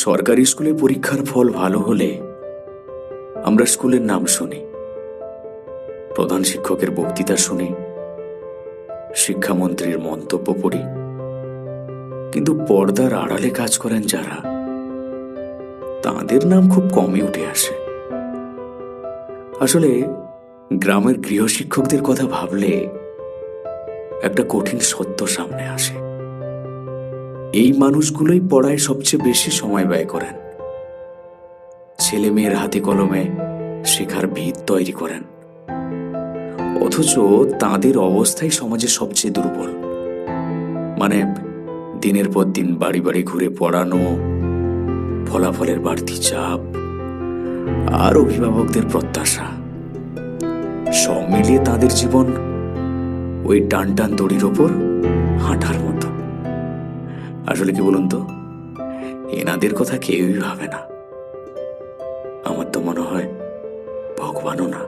সরকারি স্কুলে পরীক্ষার ফল ভালো হলে আমরা স্কুলের নাম শুনি, প্রধান শিক্ষকের বক্তৃতা শুনি, শিক্ষামন্ত্রীর মন্তব্য পড়ি। কিন্তু পর্দার আড়ালে কাজ করেন যারা, তাদের নাম খুব কমই উঠে আসে। আসলে গ্রামের গৃহশিক্ষকদের কথা ভাবলে একটা কঠিন সত্য সামনে আসে। এই মানুষগুলোই পড়ায় সবচেয়ে বেশি সময় ব্যয় করেন, ছেলে মেয়ের হাতে কলমে শেখার ভিত তৈরি করেন। অথচ তাদের অবস্থাই সমাজে সবচেয়ে দুর্বল। মানে দিনের পর দিন বাড়ি বাড়ি ঘুরে পড়ানো, ফলাফলের বাড়তি চাপ, আর অভিভাবকদের প্রত্যাশা, সব মিলিয়ে তাদের জীবন ওই টান টান দড়ির ওপর হাঁটার মতো। আসলে কি বলুন তো, এনাদের কথা কেউই ভাবে না। আমার তো মনে হয় ভগবানও না।